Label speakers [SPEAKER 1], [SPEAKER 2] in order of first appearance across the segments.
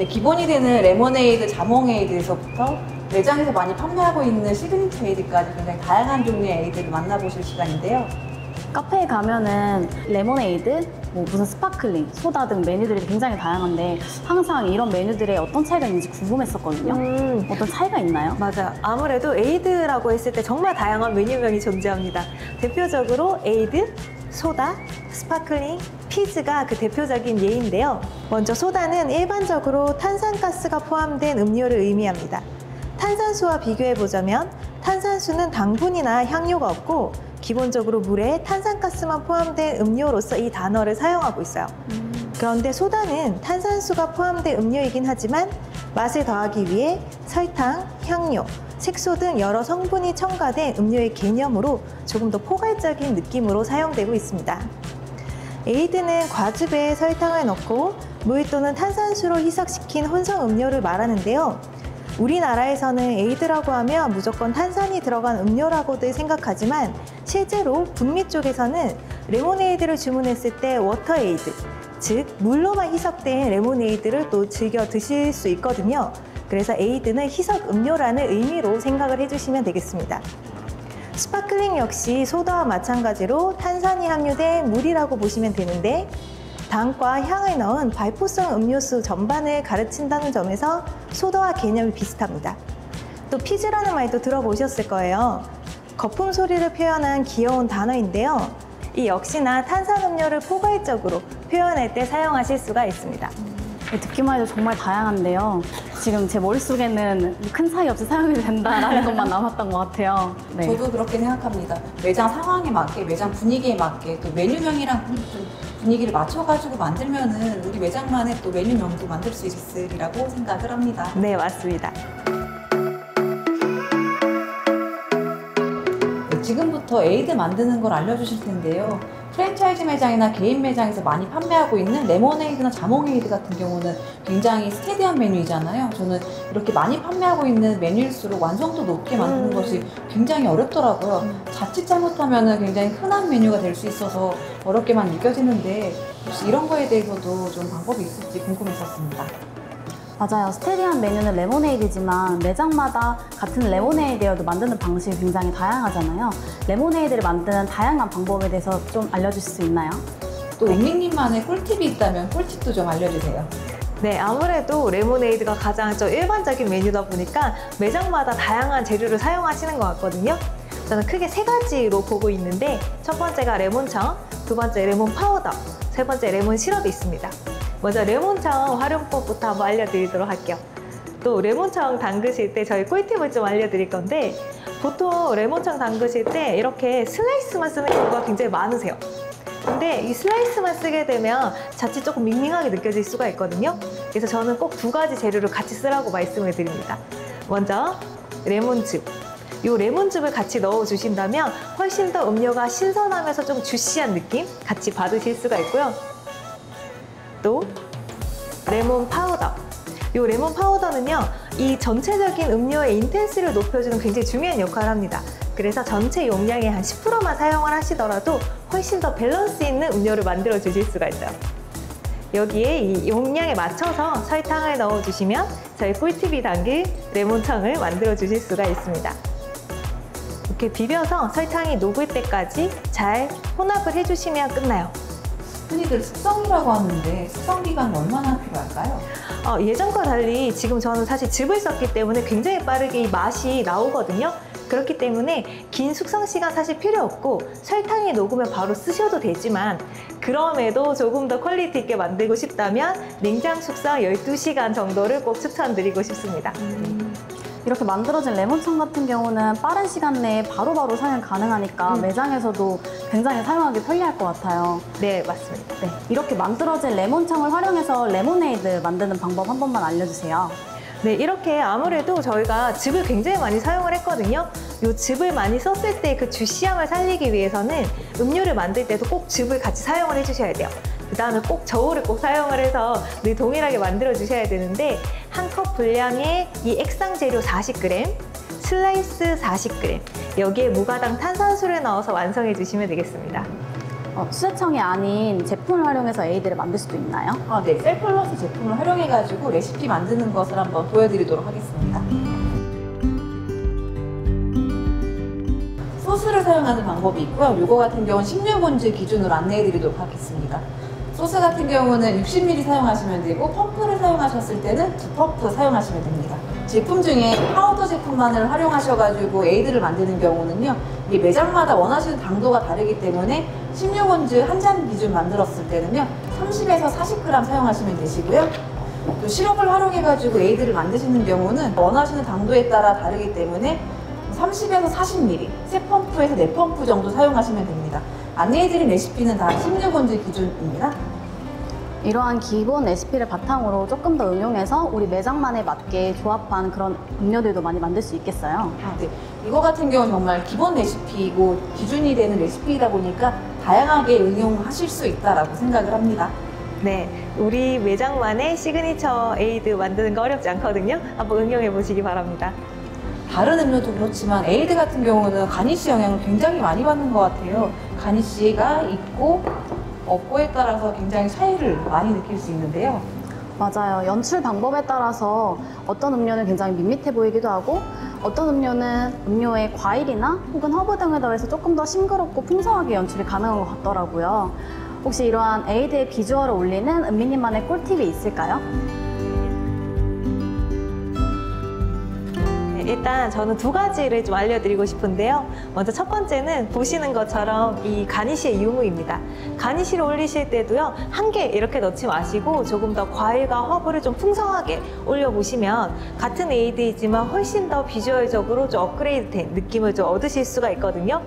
[SPEAKER 1] 네, 기본이 되는 레모네이드, 자몽에이드에서부터 매장에서 많이 판매하고 있는 시그니처 에이드까지 굉장히 다양한 종류의 에이드를 만나보실 시간인데요.
[SPEAKER 2] 카페에 가면은 레모네이드, 뭐 무슨 스파클링, 소다 등 메뉴들이 굉장히 다양한데 항상 이런 메뉴들의 어떤 차이가 있는지 궁금했었거든요. 어떤 차이가 있나요?
[SPEAKER 3] 맞아요. 아무래도 에이드라고 했을 때 정말 다양한 메뉴명이 존재합니다. 대표적으로 에이드, 소다, 스파클링, 피즈가 그 대표적인 예인데요. 먼저 소다는 일반적으로 탄산가스가 포함된 음료를 의미합니다. 탄산수와 비교해보자면 탄산수는 당분이나 향료가 없고 기본적으로 물에 탄산가스만 포함된 음료로서 이 단어를 사용하고 있어요. 그런데 소다는 탄산수가 포함된 음료이긴 하지만 맛을 더하기 위해 설탕, 향료, 색소 등 여러 성분이 첨가된 음료의 개념으로 조금 더 포괄적인 느낌으로 사용되고 있습니다. 에이드는 과즙에 설탕을 넣고 물 또는 탄산수로 희석시킨 혼성 음료를 말하는데요. 우리나라에서는 에이드라고 하면 무조건 탄산이 들어간 음료라고들 생각하지만 실제로 북미 쪽에서는 레모네이드를 주문했을 때 워터에이드, 즉 물로만 희석된 레모네이드를 또 즐겨 드실 수 있거든요. 그래서 에이드는 희석 음료라는 의미로 생각을 해주시면 되겠습니다. 스파클링 역시 소다와 마찬가지로 탄산이 함유된 물이라고 보시면 되는데 당과 향을 넣은 발포성 음료수 전반을 가르친다는 점에서 소다와 개념이 비슷합니다. 또 피즈라는 말도 들어보셨을 거예요. 거품 소리를 표현한 귀여운 단어인데요. 이 역시나 탄산음료를 포괄적으로 표현할 때 사용하실 수가 있습니다.
[SPEAKER 2] 듣기만 해도 정말 다양한데요. 지금 제 머릿속에는 큰 차이 없이 사용이 된다라는 것만 남았던 것 같아요. 네.
[SPEAKER 1] 저도 그렇게 생각합니다. 매장 상황에 맞게, 매장 분위기에 맞게, 또 메뉴명이랑 좀 분위기를 맞춰가지고 만들면은 우리 매장만의 또 메뉴명도 만들 수 있으리라고 생각을 합니다.
[SPEAKER 3] 네, 맞습니다.
[SPEAKER 1] 네, 지금부터 에이드 만드는 걸 알려주실 텐데요. 프랜차이즈 매장이나 개인 매장에서 많이 판매하고 있는 레모네이드나 자몽에이드 같은 경우는 굉장히 스테디한 메뉴이잖아요. 저는 이렇게 많이 판매하고 있는 메뉴일수록 완성도 높게 만드는 것이 굉장히 어렵더라고요. 자칫 잘못하면 굉장히 흔한 메뉴가 될 수 있어서 어렵게만 느껴지는데 혹시 이런 거에 대해서도 좀 방법이 있을지 궁금했었습니다.
[SPEAKER 2] 맞아요. 스테디한 메뉴는 레모네이드지만 매장마다 같은 레모네이드여도 만드는 방식이 굉장히 다양하잖아요. 레모네이드를 만드는 다양한 방법에 대해서 좀 알려주실 수 있나요?
[SPEAKER 1] 또 웅링님만의 꿀팁이 있다면 꿀팁도 좀 알려주세요.
[SPEAKER 3] 네, 아무래도 레모네이드가 가장 좀 일반적인 메뉴다 보니까 매장마다 다양한 재료를 사용하시는 것 같거든요. 저는 크게 세 가지로 보고 있는데 첫 번째가 레몬청, 두 번째 레몬 파우더, 세 번째 레몬 시럽이 있습니다. 먼저 레몬청 활용법부터 한번 알려드리도록 할게요. 또 레몬청 담그실 때 저희 꿀팁을 좀 알려드릴 건데 보통 레몬청 담그실 때 이렇게 슬라이스만 쓰는 경우가 굉장히 많으세요. 근데 이 슬라이스만 쓰게 되면 자칫 조금 밍밍하게 느껴질 수가 있거든요. 그래서 저는 꼭 두 가지 재료를 같이 쓰라고 말씀을 드립니다. 먼저 레몬즙. 이 레몬즙을 같이 넣어주신다면 훨씬 더 음료가 신선하면서 좀 주시한 느낌 같이 받으실 수가 있고요. 또 레몬 파우더. 이 레몬 파우더는요, 이 전체적인 음료의 인텐스를 높여주는 굉장히 중요한 역할을 합니다. 그래서 전체 용량의 한 10%만 사용을 하시더라도 훨씬 더 밸런스 있는 음료를 만들어 주실 수가 있어요. 여기에 이 용량에 맞춰서 설탕을 넣어주시면 저희 꿀팁이 담긴 레몬청을 만들어 주실 수가 있습니다. 이렇게 비벼서 설탕이 녹을 때까지 잘 혼합을 해주시면 끝나요.
[SPEAKER 1] 흔히들 숙성이라고 하는데 숙성 기간은 얼마나 필요할까요?
[SPEAKER 3] 예전과 달리 지금 저는 사실 즙을 썼기 때문에 굉장히 빠르게 이 맛이 나오거든요. 그렇기 때문에 긴 숙성 시간 사실 필요 없고 설탕이 녹으면 바로 쓰셔도 되지만 그럼에도 조금 더 퀄리티 있게 만들고 싶다면 냉장 숙성 12시간 정도를 꼭 추천드리고 싶습니다.
[SPEAKER 2] 이렇게 만들어진 레몬청 같은 경우는 빠른 시간 내에 바로바로 사용 가능하니까 매장에서도 굉장히 사용하기 편리할 것 같아요.
[SPEAKER 3] 네, 맞습니다.
[SPEAKER 2] 네, 이렇게 만들어진 레몬청을 활용해서 레모네이드 만드는 방법 한 번만 알려주세요.
[SPEAKER 3] 네, 이렇게 아무래도 저희가 즙을 굉장히 많이 사용을 했거든요. 이 즙을 많이 썼을 때 그 주시함을 살리기 위해서는 음료를 만들 때도 꼭 즙을 같이 사용을 해주셔야 돼요. 그 다음에 꼭 저울을 꼭 사용을 해서 늘 동일하게 만들어 주셔야 되는데 한 컵 분량의 이 액상 재료 40g, 슬라이스 40g, 여기에 무가당 탄산수를 넣어서 완성해 주시면 되겠습니다.
[SPEAKER 2] 수제청이 아닌 제품을 활용해서 에이드를 만들 수도 있나요?
[SPEAKER 1] 네. 셀플러스 제품을 활용해가지고 레시피 만드는 것을 한번 보여드리도록 하겠습니다. 소스를 사용하는 방법이 있고요. 이거 같은 경우는 16온즈 기준으로 안내해드리도록 하겠습니다. 소스 같은 경우는 60ml 사용하시면 되고 펌프를 사용하셨을 때는 2펌프 사용하시면 됩니다. 제품 중에 파우더 제품만을 활용하셔가지고 에이드를 만드는 경우는요, 이게 매장마다 원하시는 당도가 다르기 때문에 16온즈 한 잔 기준 만들었을 때는요 30에서 40g 사용하시면 되시고요. 또 시럽을 활용해가지고 에이드를 만드시는 경우는 원하시는 당도에 따라 다르기 때문에 30에서 40ml, 3펌프에서 4펌프 정도 사용하시면 됩니다. 안내해드린 레시피는 다 16온즈 기준입니다.
[SPEAKER 2] 이러한 기본 레시피를 바탕으로 조금 더 응용해서 우리 매장만에 맞게 조합한 그런 음료들도 많이 만들 수 있겠어요.
[SPEAKER 1] 네. 이거 같은 경우는 정말 기본 레시피이고 기준이 되는 레시피이다 보니까 다양하게 응용하실 수 있다라고 생각을 합니다.
[SPEAKER 3] 네, 우리 매장만의 시그니처 에이드 만드는 거 어렵지 않거든요. 한번 응용해 보시기 바랍니다.
[SPEAKER 1] 다른 음료도 그렇지만 에이드 같은 경우는 가니쉬 영향을 굉장히 많이 받는 것 같아요. 가니쉬가 있고 없고에 따라서 굉장히 차이를 많이 느낄 수 있는데요.
[SPEAKER 2] 맞아요. 연출 방법에 따라서 어떤 음료는 굉장히 밋밋해 보이기도 하고 어떤 음료는 음료에 과일이나 혹은 허브 등을 더해서 조금 더 싱그럽고 풍성하게 연출이 가능한 것 같더라고요. 혹시 이러한 에이드의 비주얼을 올리는 은미님만의 꿀팁이 있을까요?
[SPEAKER 3] 일단 저는 2가지를 좀 알려드리고 싶은데요. 먼저 첫 번째는 보시는 것처럼 이 가니쉬의 유무입니다. 가니쉬를 올리실 때도요, 한 개 이렇게 넣지 마시고 조금 더 과일과 허브를 좀 풍성하게 올려보시면 같은 에이드이지만 훨씬 더 비주얼적으로 좀 업그레이드된 느낌을 좀 얻으실 수가 있거든요.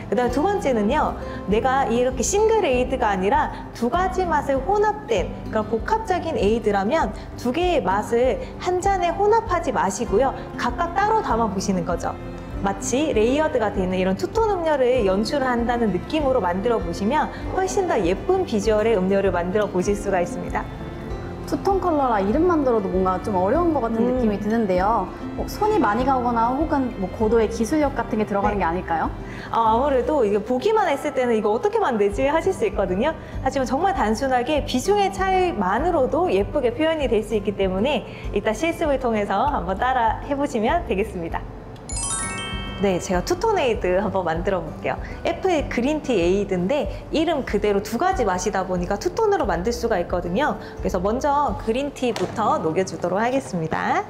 [SPEAKER 3] 그 다음에 2번째는요, 내가 이렇게 싱글 에이드가 아니라 2가지 맛을 혼합된 그런 복합적인 에이드라면 2개의 맛을 한 잔에 혼합하지 마시고요, 각각 따로 담아 보시는 거죠. 마치 레이어드가 되는 이런 투톤 음료를 연출을 한다는 느낌으로 만들어 보시면 훨씬 더 예쁜 비주얼의 음료를 만들어 보실 수가 있습니다.
[SPEAKER 2] 투톤 컬러라 이름만 들어도 뭔가 좀 어려운 것 같은 느낌이 드는데요. 손이 많이 가거나 혹은 뭐 고도의 기술력 같은 게 들어가는 게 아닐까요?
[SPEAKER 3] 아무래도 이게 보기만 했을 때는 이거 어떻게 만들지 하실 수 있거든요. 하지만 정말 단순하게 비중의 차이만으로도 예쁘게 표현이 될 수 있기 때문에 이따 실습을 통해서 한번 따라 해보시면 되겠습니다. 네, 제가 투톤 에이드 한번 만들어 볼게요. 애플 그린티 에이드인데 이름 그대로 2가지 맛이다 보니까 투톤으로 만들 수가 있거든요. 그래서 먼저 그린티부터 녹여주도록 하겠습니다.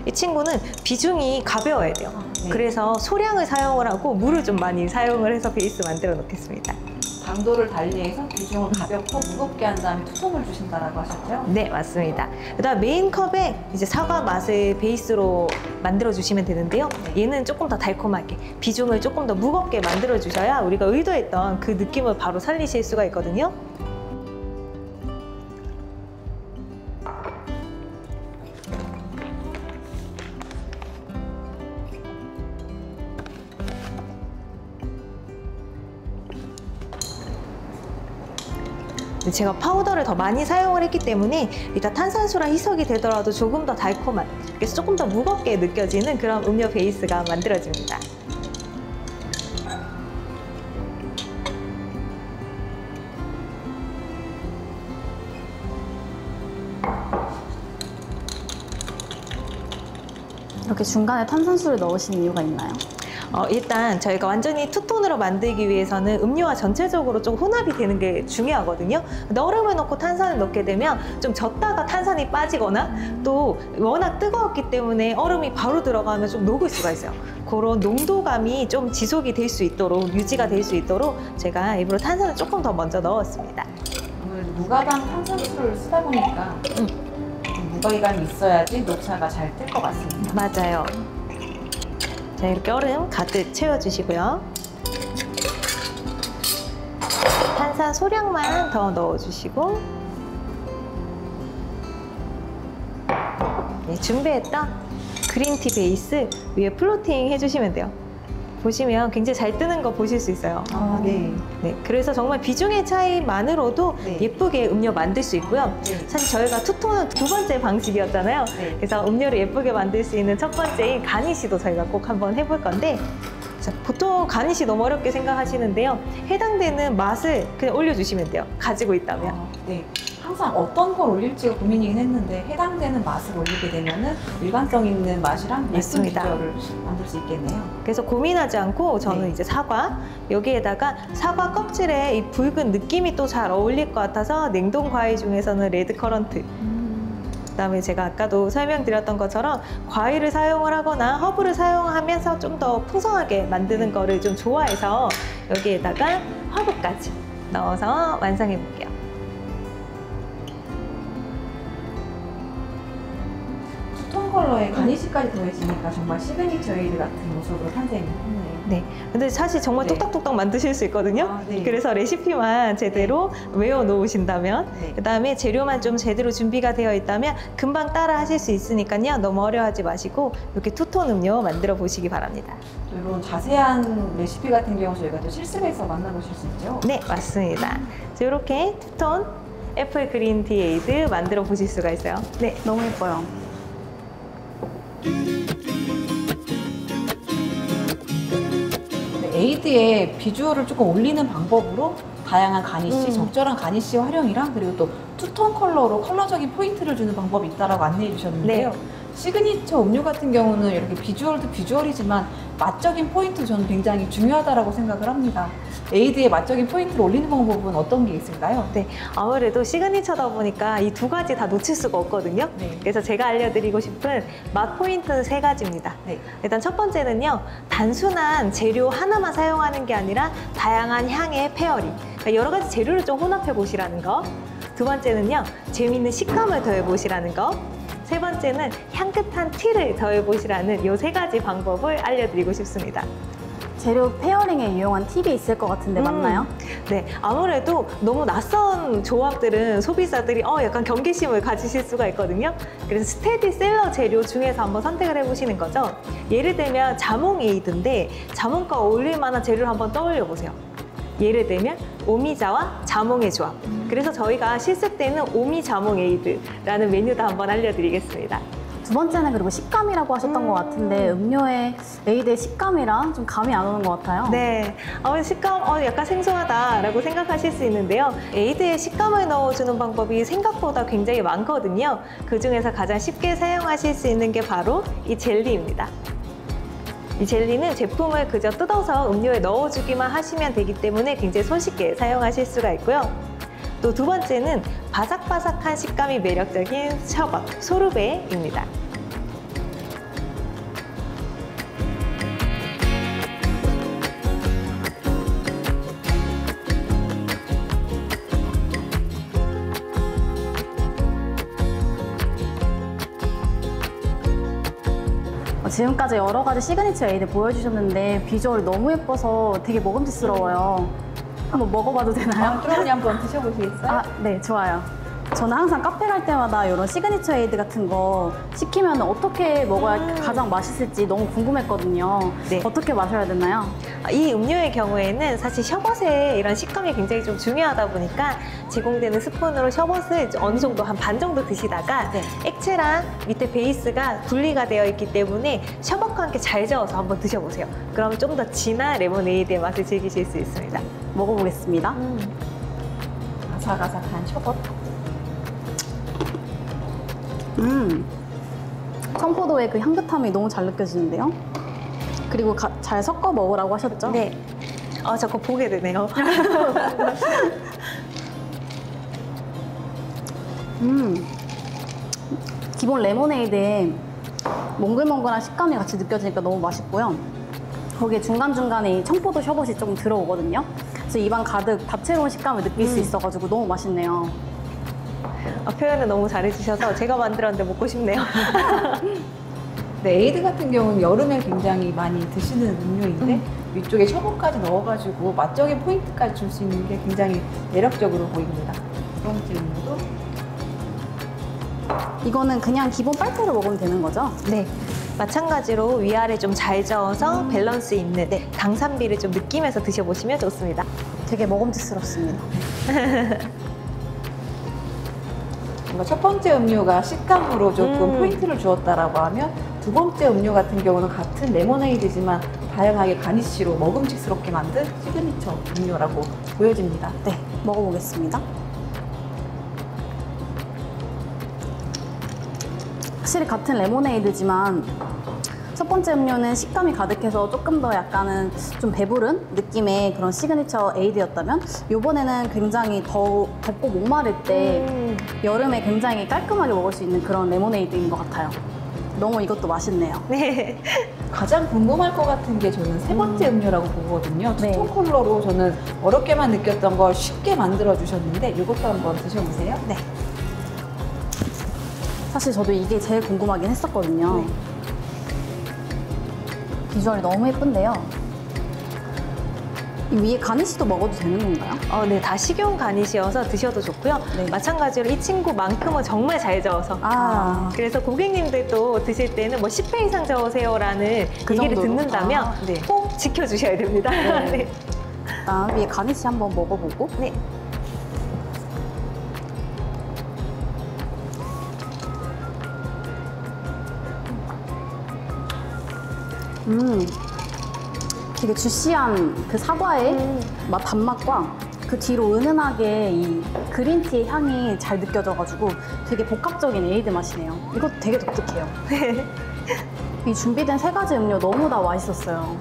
[SPEAKER 3] 이 친구는 비중이 가벼워야 돼요.
[SPEAKER 1] 네.
[SPEAKER 3] 그래서 소량을 사용을 하고 물을 좀 많이 사용을 해서 베이스 만들어 놓겠습니다.
[SPEAKER 1] 당도를 달리해서 비중을 가볍고 무겁게 한 다음에 투톤을 주신다라고 하셨죠?
[SPEAKER 3] 네, 맞습니다. 그다음 메인 컵에 이제 사과 맛을 베이스로 만들어 주시면 되는데요. 얘는 조금 더 달콤하게 비중을 조금 더 무겁게 만들어 주셔야 우리가 의도했던 그 느낌을 바로 살리실 수가 있거든요. 제가 파우더를 더 많이 사용을 했기 때문에 일단 탄산수랑 희석이 되더라도 조금 더 달콤한, 그래서 조금 더 무겁게 느껴지는 그런 음료 베이스가 만들어집니다.
[SPEAKER 2] 이렇게 중간에 탄산수를 넣으신 이유가 있나요?
[SPEAKER 3] 일단 저희가 완전히 투톤으로 만들기 위해서는 음료와 전체적으로 좀 혼합이 되는 게 중요하거든요. 근데 얼음을 넣고 탄산을 넣게 되면 좀 젓다가 탄산이 빠지거나 또 워낙 뜨거웠기 때문에 얼음이 바로 들어가면 좀 녹을 수가 있어요. 그런 농도감이 좀 지속이 될 수 있도록, 유지가 될 수 있도록 제가 일부러 탄산을 조금 더 먼저 넣었습니다.
[SPEAKER 1] 아무래도 무가당 탄산수를 쓰다 보니까 무게감이 있어야지 녹차가 잘 뜰 것 같습니다.
[SPEAKER 3] 맞아요. 자, 이렇게 얼음 가득 채워주시고요. 탄산 소량만 더 넣어주시고, 네, 준비했던 그린티 베이스 위에 플로팅 해주시면 돼요. 보시면 굉장히 잘 뜨는 거 보실 수 있어요.
[SPEAKER 1] 네.
[SPEAKER 3] 네, 그래서 정말 비중의 차이만으로도
[SPEAKER 1] 네.
[SPEAKER 3] 예쁘게 음료 만들 수 있고요.
[SPEAKER 1] 네.
[SPEAKER 3] 사실 저희가 투톤은 두 번째 방식이었잖아요.
[SPEAKER 1] 네.
[SPEAKER 3] 그래서 음료를 예쁘게 만들 수 있는 첫 번째인 가니쉬도 저희가 꼭 한번 해볼 건데, 자, 보통 가니쉬 너무 어렵게 생각하시는데요. 해당되는 맛을 그냥 올려주시면 돼요. 가지고 있다면.
[SPEAKER 1] 네. 항상 어떤 걸 올릴지가 고민이긴 했는데 해당되는 맛을 올리게 되면은 일관성 있는 맛이랑 예쁜
[SPEAKER 3] 맞습니다.
[SPEAKER 1] 비주얼을 만들 수 있겠네요.
[SPEAKER 3] 그래서 고민하지 않고 저는
[SPEAKER 1] 네.
[SPEAKER 3] 이제 사과, 여기에다가 사과 껍질에 이 붉은 느낌이 또 잘 어울릴 것 같아서 냉동 과일 중에서는 레드 커런트, 그다음에 제가 아까도 설명드렸던 것처럼 과일을 사용을 하거나 허브를 사용하면서 좀 더 풍성하게 만드는 거를 좀 좋아해서 여기에다가 허브까지 넣어서 완성해 볼게요.
[SPEAKER 1] 투톤 컬러에 가니쉬까지 더해지니까 정말 시그니처 에이드 같은 모습으로 탄생했네요.
[SPEAKER 3] 네, 근데 사실 정말
[SPEAKER 1] 네.
[SPEAKER 3] 뚝딱뚝딱 만드실 수 있거든요.
[SPEAKER 1] 아, 네.
[SPEAKER 3] 그래서 레시피만 제대로 외워 놓으신다면,
[SPEAKER 1] 네.
[SPEAKER 3] 그다음에 재료만 좀 제대로 준비가 되어 있다면 금방 따라 하실 수 있으니까요. 너무 어려워하지 마시고 이렇게 투톤 음료 만들어 보시기 바랍니다.
[SPEAKER 1] 이런 자세한 레시피 같은 경우 저희가 또 실습에서 만나보실 수 있죠.
[SPEAKER 3] 네, 맞습니다. 이렇게 투톤 애플 그린티 에이드 만들어 보실 수가 있어요. 네,
[SPEAKER 2] 너무 예뻐요.
[SPEAKER 1] 네, 에이드의 비주얼을 조금 올리는 방법으로 다양한 가니쉬, 적절한 가니쉬 활용이랑 그리고 또 투톤 컬러로 컬러적인 포인트를 주는 방법이 있다라고 안내해 주셨는데요. 시그니처 음료 같은 경우는 이렇게 비주얼도 비주얼이지만 맛적인 포인트 저는 굉장히 중요하다라고 생각을 합니다. 에이드의 맛적인 포인트를 올리는 방법은 어떤 게 있을까요?
[SPEAKER 3] 네, 아무래도 시그니처다 보니까 이 두 가지 다 놓칠 수가 없거든요.
[SPEAKER 1] 네.
[SPEAKER 3] 그래서 제가 알려드리고 싶은 맛 포인트는 세 가지입니다.
[SPEAKER 1] 네.
[SPEAKER 3] 일단 첫 번째는요, 단순한 재료 하나만 사용하는 게 아니라 다양한 향의 페어링, 그러니까 여러 가지 재료를 좀 혼합해 보시라는 거. 두 번째는요, 재미있는 식감을 더해 보시라는 거. 세 번째는 향긋한 티를 더해 보시라는 이 세 가지 방법을 알려드리고 싶습니다.
[SPEAKER 2] 재료 페어링에 유용한 팁이 있을 것 같은데 맞나요?
[SPEAKER 3] 네, 아무래도 너무 낯선 조합들은 소비자들이 약간 경계심을 가지실 수가 있거든요. 그래서 스테디셀러 재료 중에서 한번 선택을 해보시는 거죠. 예를 들면 자몽 에이드인데 자몽과 어울릴 만한 재료를 한번 떠올려 보세요. 예를 들면 오미자와 자몽의 조합. 그래서 저희가 실습 때는 오미 자몽 에이드라는 메뉴도 한번 알려드리겠습니다.
[SPEAKER 2] 두 번째는 그리고 식감이라고 하셨던 것 같은데 음료의 에이드의 식감이랑 좀 감이 안 오는 것 같아요.
[SPEAKER 3] 네, 식감 약간 생소하다라고 생각하실 수 있는데요. 에이드에 식감을 넣어주는 방법이 생각보다 굉장히 많거든요. 그 중에서 가장 쉽게 사용하실 수 있는 게 바로 이 젤리입니다. 이 젤리는 제품을 그저 뜯어서 음료에 넣어주기만 하시면 되기 때문에 굉장히 손쉽게 사용하실 수가 있고요. 또 두 번째는 바삭바삭한 식감이 매력적인 셔벗, 소르베입니다.
[SPEAKER 2] 지금까지 여러 가지 시그니처 에이드 보여주셨는데 비주얼이 너무 예뻐서 되게 먹음직스러워요. 한번 먹어봐도 되나요?
[SPEAKER 1] 트로니 한번 드셔보시겠어요?
[SPEAKER 2] 아, 네, 좋아요. 저는 항상 카페 갈 때마다 이런 시그니처 에이드 같은 거 시키면 어떻게 먹어야 가장 맛있을지 너무 궁금했거든요.
[SPEAKER 3] 네.
[SPEAKER 2] 어떻게 마셔야 되나요?
[SPEAKER 3] 이 음료의 경우에는 사실 셔벗의 이런 식감이 굉장히 좀 중요하다 보니까 제공되는 스푼으로 셔벗을 어느 정도 한 반 정도 드시다가
[SPEAKER 1] 네.
[SPEAKER 3] 액체랑 밑에 베이스가 분리가 되어 있기 때문에 셔벗과 함께 잘 저어서 한번 드셔보세요. 그럼 좀 더 진한 레모네이드의 맛을 즐기실 수 있습니다.
[SPEAKER 2] 먹어보겠습니다.
[SPEAKER 1] 아삭아삭한 셔벗.
[SPEAKER 2] 청포도의 그 향긋함이 너무 잘 느껴지는데요. 그리고 잘 섞어 먹으라고 하셨죠?
[SPEAKER 3] 네. 자꾸 보게 되네요.
[SPEAKER 2] 기본 레모네이드에 몽글몽글한 식감이 같이 느껴지니까 너무 맛있고요. 거기에 중간중간에 이 청포도 셔벗이 조금 들어오거든요. 그래서 입안 가득 다채로운 식감을 느낄 수 있어가지고 너무 맛있네요.
[SPEAKER 3] 표현을 너무 잘해주셔서 제가 만들었는데 먹고 싶네요.
[SPEAKER 1] 네, 에이드 같은 경우는 여름에 굉장히 많이 드시는 음료인데 위쪽에 셔벗까지 넣어가지고 맛적인 포인트까지 줄 수 있는 게 굉장히 매력적으로 보입니다. 두 번째 음료도
[SPEAKER 2] 이거는 그냥 기본 빨대로 먹으면 되는 거죠?
[SPEAKER 3] 네. 마찬가지로 위아래 좀 잘 저어서 밸런스 있는 당산비를 좀 느끼면서 드셔보시면 좋습니다.
[SPEAKER 2] 되게 먹음직스럽습니다.
[SPEAKER 1] 뭔가 첫 번째 음료가 식감으로 조금 포인트를 주었다라고 하면 두 번째 음료 같은 경우는 같은 레모네이드지만 다양하게 가니쉬로 먹음직스럽게 만든 시그니처 음료라고 보여집니다.
[SPEAKER 2] 네, 먹어보겠습니다. 확실히 같은 레모네이드지만 첫 번째 음료는 식감이 가득해서 조금 더 약간은 좀 배부른 느낌의 그런 시그니처 에이드였다면 이번에는 굉장히 덥고 목마를 때 여름에 굉장히 깔끔하게 먹을 수 있는 그런 레모네이드인 것 같아요. 너무 이것도 맛있네요.
[SPEAKER 3] 네.
[SPEAKER 1] 가장 궁금할 것 같은 게 저는 세 번째 음료라고 보거든요.
[SPEAKER 2] 네.
[SPEAKER 1] 투톤 컬러로 저는 어렵게만 느꼈던 걸 쉽게 만들어 주셨는데 이것도 한번 드셔보세요.
[SPEAKER 2] 네. 사실 저도 이게 제일 궁금하긴 했었거든요.
[SPEAKER 1] 네.
[SPEAKER 2] 비주얼이 너무 예쁜데요. 이 위에 가니쉬도 먹어도 되는 건가요?
[SPEAKER 3] 네, 다 식용 가니쉬여서 드셔도 좋고요.
[SPEAKER 2] 네.
[SPEAKER 3] 마찬가지로 이 친구만큼은 정말 잘 저어서. 그래서 고객님들도 드실 때는 뭐 10회 이상 저으세요라는
[SPEAKER 2] 그
[SPEAKER 3] 얘기를
[SPEAKER 2] 정도로?
[SPEAKER 3] 듣는다면
[SPEAKER 2] 네.
[SPEAKER 3] 꼭 지켜주셔야 됩니다. 네.
[SPEAKER 2] 일단 위에 가니쉬 한번 먹어보고.
[SPEAKER 3] 네.
[SPEAKER 2] 되게 주시한 그 사과의 단맛과 그 뒤로 은은하게 이 그린티의 향이 잘 느껴져가지고 되게 복합적인 에이드 맛이네요. 이것도 되게 독특해요. 이 준비된 세 가지 음료 너무 다 맛있었어요.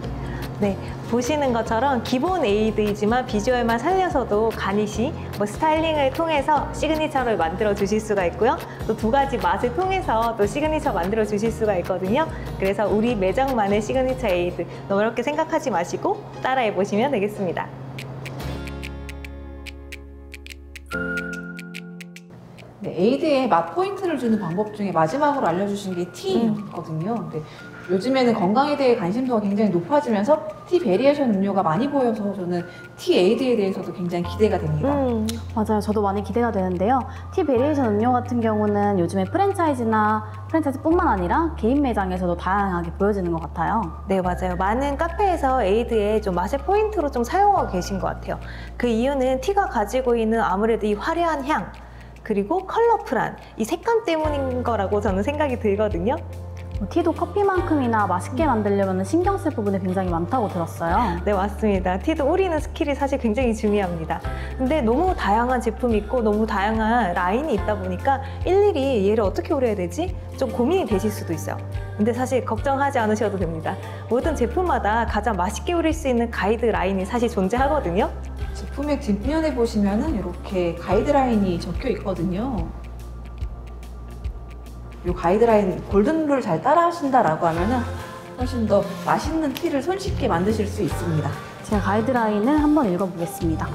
[SPEAKER 3] 네, 보시는 것처럼 기본 에이드이지만 비주얼만 살려서도 가니쉬, 스타일링을 통해서 시그니처를 만들어 주실 수가 있고요. 또 두 가지 맛을 통해서 또 시그니처 만들어 주실 수가 있거든요. 그래서 우리 매장만의 시그니처 에이드 너무 어렵게 생각하지 마시고 따라해 보시면 되겠습니다.
[SPEAKER 1] 네, 에이드에 맛 포인트를 주는 방법 중에 마지막으로 알려주신 게 티거든요. 근데 요즘에는 건강에 대해 관심도가 굉장히 높아지면서 티 베리에이션 음료가 많이 보여서 저는 티 에이드에 대해서도 굉장히 기대가 됩니다.
[SPEAKER 2] 맞아요. 저도 많이 기대가 되는데요. 티 베리에이션 음료 같은 경우는 요즘에 프랜차이즈뿐만 아니라 개인 매장에서도 다양하게 보여지는 것 같아요.
[SPEAKER 3] 네, 맞아요. 많은 카페에서 에이드에 좀 맛의 포인트로 좀 사용하고 계신 것 같아요. 그 이유는 티가 가지고 있는 아무래도 이 화려한 향, 그리고 컬러풀한 이 색감 때문인 거라고 저는 생각이 들거든요.
[SPEAKER 2] 티도 커피만큼이나 맛있게 만들려면 신경 쓸 부분이 굉장히 많다고 들었어요.
[SPEAKER 3] 네, 맞습니다. 티도 우리는 스킬이 사실 굉장히 중요합니다. 근데 너무 다양한 제품이 있고 너무 다양한 라인이 있다 보니까 일일이 얘를 어떻게 우려야 되지? 좀 고민이 되실 수도 있어요. 근데 사실 걱정하지 않으셔도 됩니다. 모든 제품마다 가장 맛있게 우릴 수 있는 가이드라인이 사실 존재하거든요.
[SPEAKER 1] 제품의 뒷면에 보시면은 이렇게 가이드라인이 적혀 있거든요. 이 가이드라인 골든룰을 잘 따라 하신다라고 하면은 훨씬 더 맛있는 티를 손쉽게 만드실 수 있습니다.
[SPEAKER 2] 제가 가이드라인을 한번 읽어보겠습니다.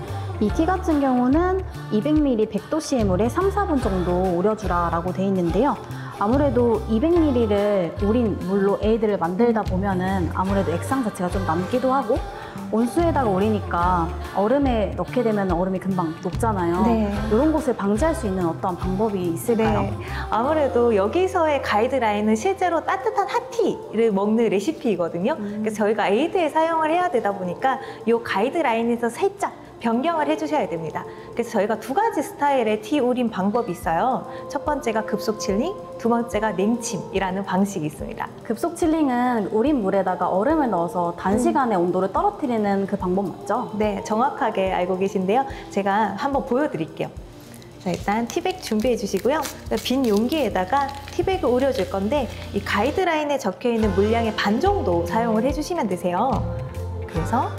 [SPEAKER 2] 이 티 같은 경우는 200ml 100도씨의 물에 3-4분 정도 우려주라 라고 돼 있는데요. 아무래도 200ml를 우린 물로 에이드를 만들다 보면은 아무래도 액상 자체가 좀 남기도 하고 온수에다가 우리니까 얼음에 넣게 되면 얼음이 금방 녹잖아요.
[SPEAKER 3] 네.
[SPEAKER 2] 이런 것을 방지할 수 있는 어떤 방법이 있을까요?
[SPEAKER 3] 네. 아무래도 여기서의 가이드라인은 실제로 따뜻한 핫티를 먹는 레시피이거든요. 그래서 저희가 에이드에 사용을 해야 되다 보니까 이 가이드라인에서 살짝 변경을 해주셔야 됩니다. 그래서 저희가 두 가지 스타일의 티 우린 방법이 있어요. 첫 번째가 급속 칠링, 두 번째가 냉침이라는 방식이 있습니다.
[SPEAKER 2] 급속 칠링은 우린 물에다가 얼음을 넣어서 단시간에 온도를 떨어뜨리는 그 방법 맞죠?
[SPEAKER 3] 네, 정확하게 알고 계신데요. 제가 한번 보여드릴게요. 자, 일단 티백 준비해 주시고요. 빈 용기에다가 티백을 우려줄 건데 이 가이드라인에 적혀있는 물량의 반 정도 사용을 해주시면 되세요. 그래서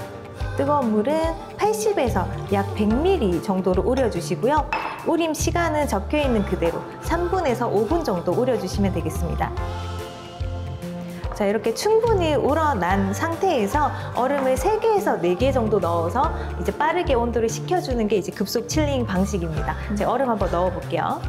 [SPEAKER 3] 뜨거운 물은 80에서 약 100ml 정도로 우려주시고요. 우림 시간은 적혀있는 그대로 3분에서 5분 정도 우려주시면 되겠습니다. 자, 이렇게 충분히 우러난 상태에서 얼음을 3개에서 4개 정도 넣어서 이제 빠르게 온도를 식혀주는 게 이제 급속 칠링 방식입니다. 이제 얼음 한번 넣어볼게요.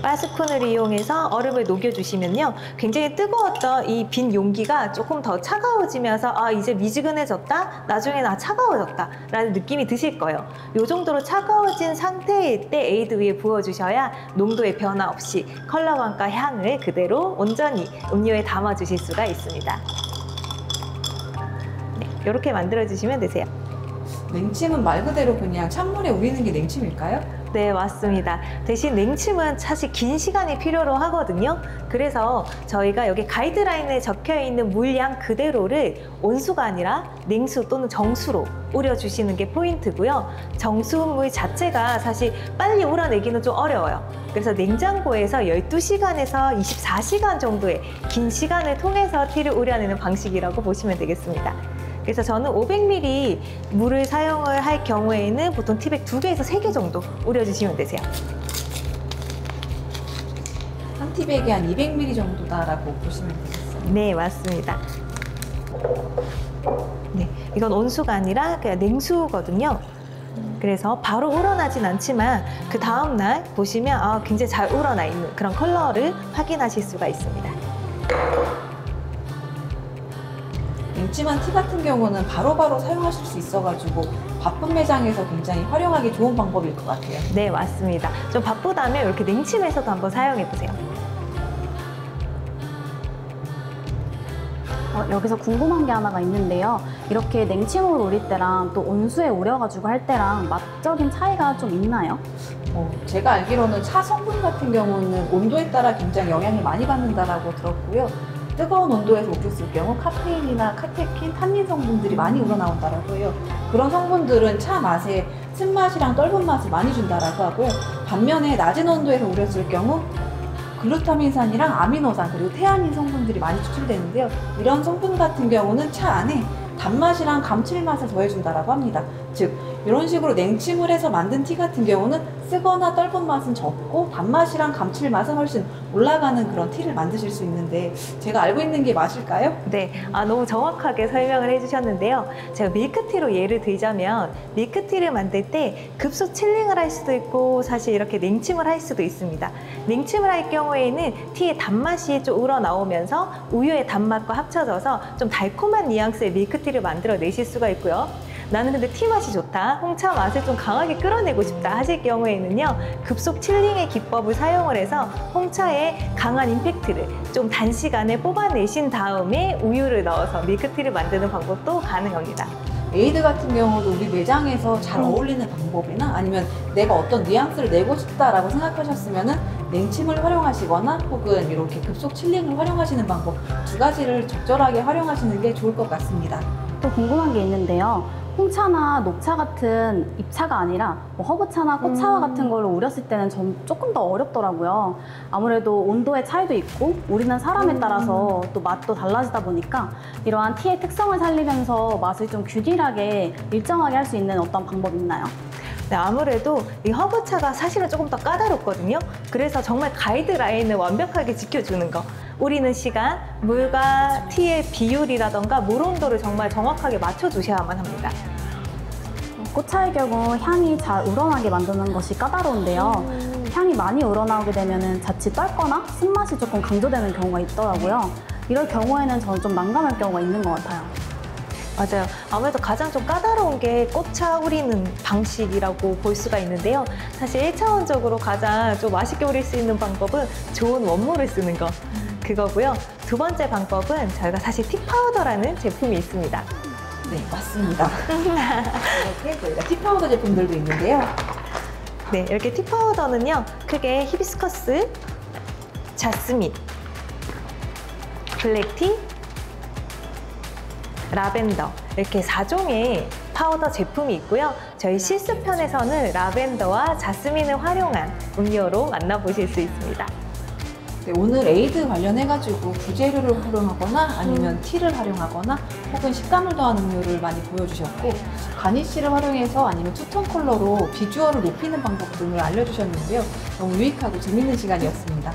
[SPEAKER 3] 바스콘을 이용해서 얼음을 녹여주시면요, 굉장히 뜨거웠던 이 빈 용기가 조금 더 차가워지면서 아, 이제 미지근해졌다, 나중에 나 차가워졌다 라는 느낌이 드실 거예요. 이 정도로 차가워진 상태일 때 에이드 위에 부어주셔야 농도의 변화 없이 컬러감과 향을 그대로 온전히 음료에 담아주실 수가 있습니다. 네, 이렇게 만들어주시면 되세요.
[SPEAKER 1] 냉침은 말 그대로 그냥 찬물에 우리는 게 냉침일까요?
[SPEAKER 3] 네, 맞습니다. 대신 냉침은 사실 긴 시간이 필요로 하거든요. 그래서 저희가 여기 가이드라인에 적혀 있는 물량 그대로를 온수가 아니라 냉수 또는 정수로 우려주시는 게 포인트고요. 정수물 자체가 사실 빨리 우려내기는 좀 어려워요. 그래서 냉장고에서 12시간에서 24시간 정도의 긴 시간을 통해서 티를 우려내는 방식이라고 보시면 되겠습니다. 그래서 저는 500ml 물을 사용을 할 경우에는 보통 티백 2개에서 3개 정도 우려주시면 되세요.
[SPEAKER 1] 한 티백이 한 200ml 정도다라고 보시면 되겠어요.
[SPEAKER 3] 네, 맞습니다. 네, 이건 온수가 아니라 그냥 냉수거든요. 그래서 바로 우러나진 않지만 그 다음날 보시면 굉장히 잘 우러나 있는 그런 컬러를 확인하실 수가 있습니다.
[SPEAKER 1] 냉침한 티 같은 경우는 바로바로 사용하실 수 있어가지고 바쁜 매장에서 굉장히 활용하기 좋은 방법일 것 같아요.
[SPEAKER 3] 네, 맞습니다. 좀 바쁘다면 이렇게 냉침해서도 한번 사용해보세요.
[SPEAKER 2] 여기서 궁금한 게 하나가 있는데요. 이렇게 냉침으로 우릴 때랑 또 온수에 우려가지고 할 때랑 맛적인 차이가 좀 있나요?
[SPEAKER 1] 제가 알기로는 차 성분 같은 경우는 온도에 따라 굉장히 영향을 많이 받는다라고 들었고요. 뜨거운 온도에서 우렸을 경우 카페인이나 카테킨, 탄닌 성분들이 많이 우러나온다라고 해요. 그런 성분들은 차 맛에 쓴맛이랑 떫은 맛을 많이 준다라고 하고요. 반면에 낮은 온도에서 우렸을 경우 글루타민산이랑 아미노산 그리고 태아닌 성분들이 많이 추출되는데요. 이런 성분 같은 경우는 차 안에 단맛이랑 감칠맛을 더해준다라고 합니다. 즉 이런 식으로 냉침을 해서 만든 티 같은 경우는 쓰거나 떫은 맛은 적고 단맛이랑 감칠맛은 훨씬 올라가는 그런 티를 만드실 수 있는데 제가 알고 있는 게 맞을까요?
[SPEAKER 3] 네, 너무 정확하게 설명을 해주셨는데요. 제가 밀크티로 예를 들자면 밀크티를 만들 때 급속 칠링을 할 수도 있고 사실 이렇게 냉침을 할 수도 있습니다. 냉침을 할 경우에는 티의 단맛이 좀 우러나오면서 우유의 단맛과 합쳐져서 좀 달콤한 뉘앙스의 밀크티를 만들어 내실 수가 있고요. 나는 근데 티 맛이 좋다, 홍차 맛을 좀 강하게 끌어내고 싶다 하실 경우에는요, 급속 칠링의 기법을 사용을 해서 홍차의 강한 임팩트를 좀 단시간에 뽑아내신 다음에 우유를 넣어서 밀크티를 만드는 방법도 가능합니다.
[SPEAKER 1] 에이드 같은 경우도 우리 매장에서 잘 어울리는 방법이나 아니면 내가 어떤 뉘앙스를 내고 싶다라고 생각하셨으면은 냉침을 활용하시거나 혹은 이렇게 급속 칠링을 활용하시는 방법 두 가지를 적절하게 활용하시는 게 좋을 것 같습니다.
[SPEAKER 2] 또 궁금한 게 있는데요. 홍차나 녹차 같은 잎차가 아니라 허브차나 꽃차와 같은 걸로 우렸을 때는 전 조금 더 어렵더라고요. 아무래도 온도의 차이도 있고 우리는 사람에 따라서 또 맛도 달라지다 보니까 이러한 티의 특성을 살리면서 맛을 좀 균일하게 일정하게 할 수 있는 어떤 방법이 있나요?
[SPEAKER 3] 네, 아무래도 이 허브차가 사실은 조금 더 까다롭거든요. 그래서 정말 가이드라인을 완벽하게 지켜주는 거. 우리는 시간, 물과 티의 비율이라던가 물 온도를 정말 정확하게 맞춰주셔야만 합니다.
[SPEAKER 2] 꽃차의 경우 향이 잘 우러나게 만드는 것이 까다로운데요. 향이 많이 우러나오게 되면 자칫 떫거나 쓴맛이 조금 강조되는 경우가 있더라고요. 이럴 경우에는 저는 좀 난감할 경우가 있는 것 같아요.
[SPEAKER 3] 맞아요. 아무래도 가장 좀 까다로운 게 꽃차 우리는 방식이라고 볼 수가 있는데요. 사실 1차원적으로 가장 좀 맛있게 우릴 수 있는 방법은 좋은 원물을 쓰는 거. 그거고요. 두 번째 방법은 저희가 사실 티 파우더라는 제품이 있습니다.
[SPEAKER 1] 네, 맞습니다. 이렇게 저희가 티 파우더 제품들도 있는데요.
[SPEAKER 3] 네, 이렇게 티 파우더는요. 크게 히비스커스, 자스민, 블랙티, 라벤더 이렇게 4종의 파우더 제품이 있고요. 저희 실습편에서는 라벤더와 자스민을 활용한 음료로 만나보실 수 있습니다.
[SPEAKER 1] 네, 오늘 에이드 관련해가지고 부재료를 활용하거나 아니면 티를 활용하거나 혹은 식감을 더한 음료를 많이 보여주셨고 가니쉬를 활용해서 아니면 투톤 컬러로 비주얼을 높이는 방법 등을 알려주셨는데요. 너무 유익하고 재밌는 시간이었습니다.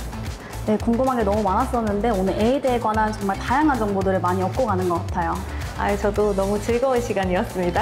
[SPEAKER 2] 네, 궁금한 게 너무 많았었는데 오늘 에이드에 관한 정말 다양한 정보들을 많이 얻고 가는 것 같아요.
[SPEAKER 3] 저도 너무 즐거운 시간이었습니다.